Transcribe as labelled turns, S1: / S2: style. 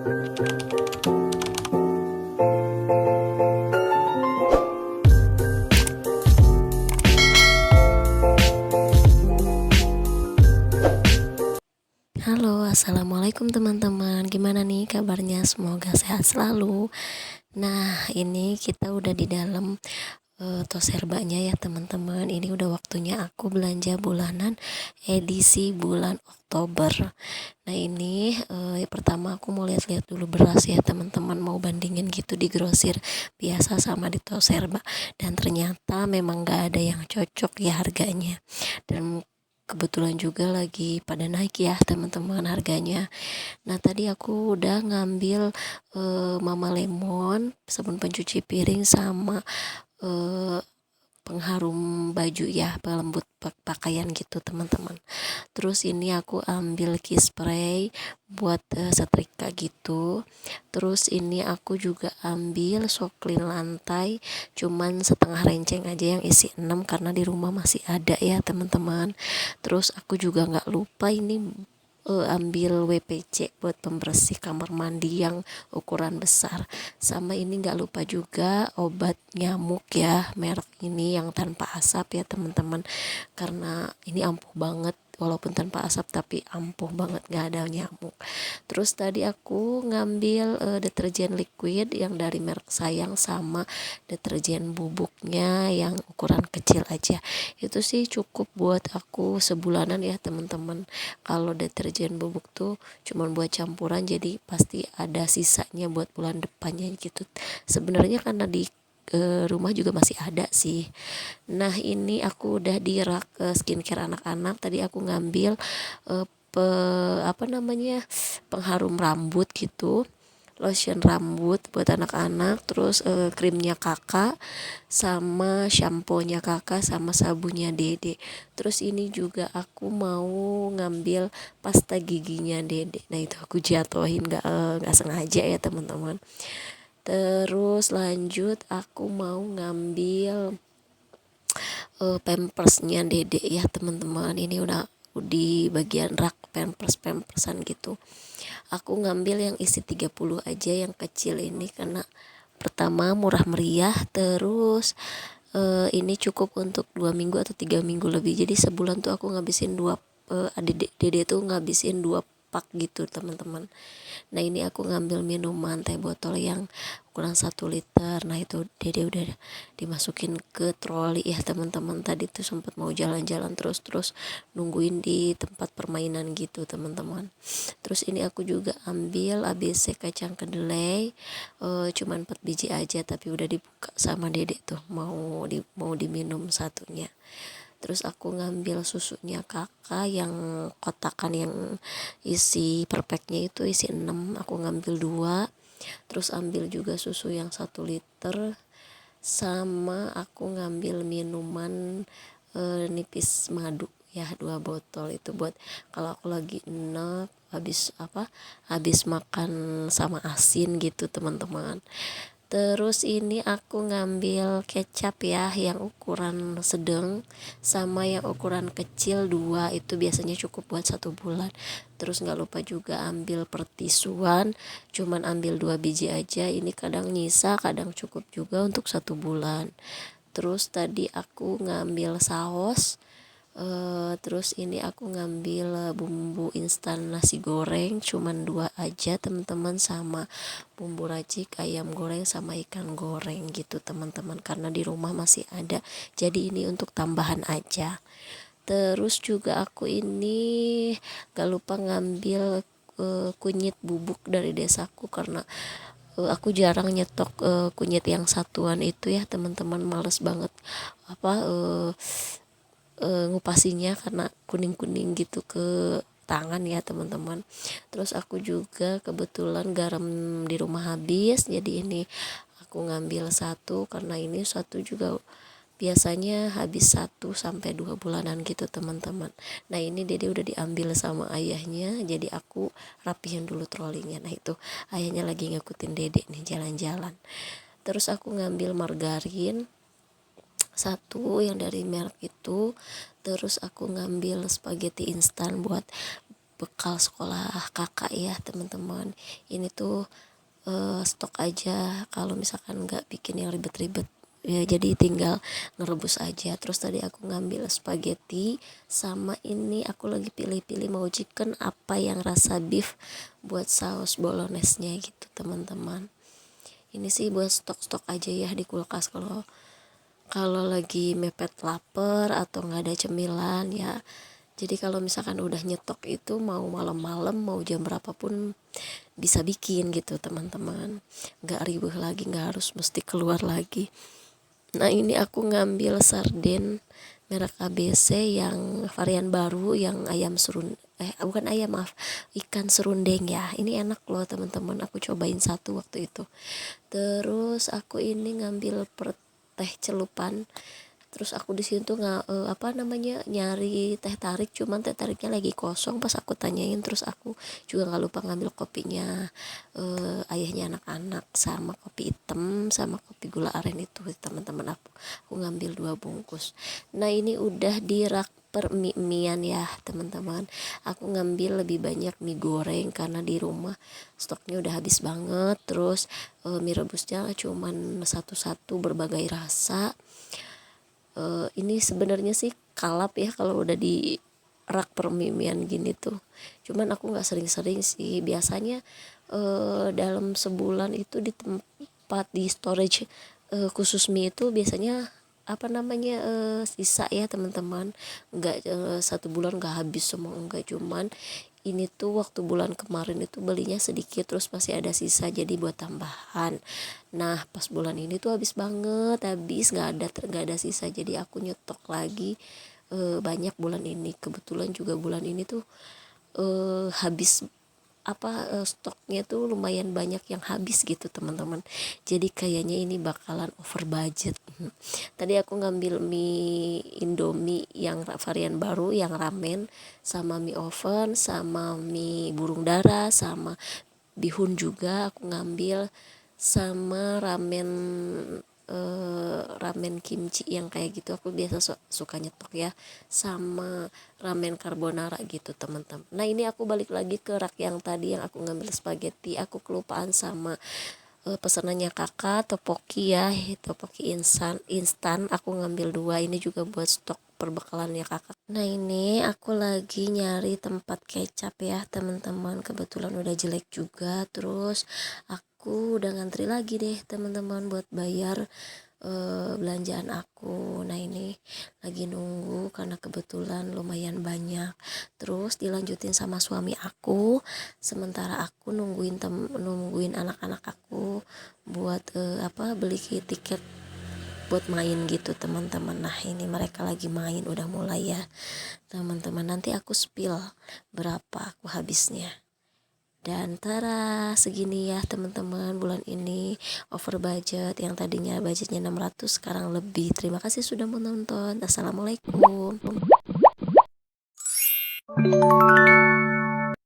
S1: Halo, assalamualaikum teman-teman. Gimana nih kabarnya? Semoga sehat selalu. Nah, ini kita udah di dalam tos herbanya ya teman-teman. Ini udah waktunya aku belanja bulanan edisi bulan Oktober. Nah ini pertama aku mau lihat-lihat dulu beras ya teman-teman. Mau bandingin gitu di grosir biasa sama di tos herba. Dan ternyata memang gak ada yang cocok ya harganya. Dan kebetulan juga lagi pada naik ya teman-teman harganya. Nah tadi aku udah ngambil Mama Lemon, sabun pencuci piring sama eh, pengharum baju ya, pelembut pakaian gitu teman-teman. Terus ini aku ambil key spray buat setrika gitu. Terus ini aku juga ambil soklin lantai, cuman setengah renceng aja yang isi 6 karena di rumah masih ada ya teman-teman. Terus aku juga nggak lupa ini ambil WPC buat pembersih kamar mandi yang ukuran besar. Sama ini nggak lupa juga obat nyamuk ya, merek ini yang tanpa asap ya teman-teman, karena ini ampuh banget walaupun tanpa asap tapi ampuh banget, nggak ada nyamuk. Terus tadi aku ngambil deterjen liquid yang dari merek Sayang sama deterjen bubuknya yang ukuran kecil aja. Itu sih cukup buat aku sebulanan ya teman-teman. Kalau deterjen bubuk tuh cuman buat campuran, jadi pasti ada sisanya buat bulan depannya gitu. Sebenarnya karena di rumah juga masih ada sih. Nah ini aku udah di rak skincare anak-anak. Tadi aku ngambil apa namanya, pengharum rambut gitu, lotion rambut buat anak-anak, terus krimnya kakak, sama shampoo-nya kakak, sama sabunnya dede. Terus ini juga aku mau ngambil pasta giginya dede. Nah itu aku jatuhin nggak sengaja ya teman-teman. Terus lanjut aku mau ngambil pampersnya dede ya teman-teman. Ini udah di bagian rak pampersan gitu. Aku ngambil yang isi 30 aja, yang kecil ini, karena pertama murah meriah, terus ini cukup untuk 2 minggu atau 3 minggu lebih. Jadi sebulan tuh aku ngabisin dede tuh ngabisin 2 pak gitu teman-teman. Nah ini aku ngambil minuman teh botol yang ukuran 1 liter. Nah itu dede udah dimasukin ke troli ya teman-teman. Tadi tuh sempat mau jalan-jalan terus nungguin di tempat permainan gitu teman-teman. Terus ini aku juga ambil ABC kacang kedelai, cuman 4 biji aja tapi udah dibuka sama dede tuh, mau diminum satunya. Terus aku ngambil susunya kakak yang kotakan yang isi perpeknya itu isi 6, aku ngambil 2. Terus ambil juga susu yang 1 liter, sama aku ngambil minuman nipis madu ya, 2 botol. Itu buat kalau aku lagi enak habis makan sama asin gitu teman-teman. Terus ini aku ngambil kecap ya, yang ukuran sedang sama yang ukuran kecil 2, itu biasanya cukup buat 1 bulan. Terus nggak lupa juga ambil pertisuan, cuman ambil 2 biji aja, ini kadang nyisa kadang cukup juga untuk 1 bulan. Terus tadi aku ngambil saus. Terus ini aku ngambil bumbu instan nasi goreng, cuman 2 aja teman-teman, sama bumbu racik ayam goreng sama ikan goreng gitu teman-teman, karena di rumah masih ada, jadi ini untuk tambahan aja. Terus juga aku ini gak lupa ngambil kunyit bubuk dari desaku, karena aku jarang nyetok kunyit yang satuan itu ya teman-teman, males banget ngupasinya karena kuning-kuning gitu ke tangan ya teman-teman. Terus aku juga kebetulan garam di rumah habis, jadi ini aku ngambil 1, karena ini 1 juga biasanya habis 1 sampai 2 bulanan gitu teman-teman. Nah ini dede udah diambil sama ayahnya, jadi aku rapihin dulu trolinya. Nah itu ayahnya lagi ngikutin dede nih jalan-jalan. Terus aku ngambil margarin 1 yang dari merek itu. Terus aku ngambil spaghetti instan buat bekal sekolah kakak ya teman-teman. Ini tuh stok aja kalau misalkan nggak bikin yang ribet-ribet ya, jadi tinggal ngerebus aja. Terus tadi aku ngambil spaghetti, sama ini aku lagi pilih-pilih mau chicken apa yang rasa beef buat saus bolognese-nya gitu teman-teman. Ini sih buat stok-stok aja ya di kulkas, kalau lagi mepet lapar atau nggak ada cemilan ya. Jadi kalau misalkan udah nyetok itu mau malam-malam mau jam berapapun bisa bikin gitu teman-teman, nggak ribet lagi, nggak harus mesti keluar lagi. Nah ini aku ngambil sarden merek ABC yang varian baru, yang ayam serun bukan ayam, maaf, ikan serundeng ya. Ini enak loh teman-teman, aku cobain satu waktu itu. Terus aku ini ngambil teh celupan. Terus aku di situ nggak nyari teh tarik, cuman teh tariknya lagi kosong pas aku tanyain. Terus aku juga nggak lupa ngambil kopinya ayahnya anak-anak, sama kopi hitam sama kopi gula aren itu teman-teman. Aku ngambil 2 bungkus. Nah ini udah di rak permian ya teman-teman. Aku ngambil lebih banyak mie goreng karena di rumah stoknya udah habis banget. Terus mie rebusnya cuman satu-satu berbagai rasa. Ini sebenarnya sih kalap ya kalau udah di rak permimian gini tuh, cuman aku nggak sering-sering sih. Biasanya dalam sebulan itu di tempat di storage khusus mie itu biasanya sisa ya teman-teman. Nggak 1 bulan nggak habis semua, enggak. Cuman ini tuh waktu bulan kemarin itu belinya sedikit, terus masih ada sisa jadi buat tambahan. Nah pas bulan ini tuh habis banget, habis nggak ada sisa, jadi aku nyetok lagi banyak bulan ini. Kebetulan juga bulan ini tuh habis stoknya tuh lumayan banyak yang habis gitu teman-teman. Jadi kayaknya ini bakalan over budget. Tadi aku ngambil mie Indomie yang varian baru, yang ramen, sama mie oven, sama mie burung dara, sama bihun juga aku ngambil, sama ramen kimchi yang kayak gitu. Aku biasa suka nyetok ya, sama ramen carbonara gitu teman-teman. Nah ini aku balik lagi ke rak yang tadi yang aku ngambil spaghetti. Aku kelupaan sama pesanannya kakak, topoki ya, topoki instan aku ngambil 2. Ini juga buat stok perbekalannya kakak. Nah ini aku lagi nyari tempat kecap ya teman-teman, kebetulan udah jelek juga. Terus aku udah ngantri lagi deh teman-teman buat bayar belanjaan aku. Nah ini lagi nunggu karena kebetulan lumayan banyak. Terus dilanjutin sama suami aku, sementara aku nungguin anak-anak aku buat beli tiket buat main gitu teman-teman. Nah ini mereka lagi main, udah mulai ya teman-teman. Nanti aku spill berapa aku habisnya. Dan tara, segini ya teman-teman, bulan ini over budget. Yang tadinya budgetnya 600 sekarang lebih. Terima kasih sudah menonton. Assalamualaikum.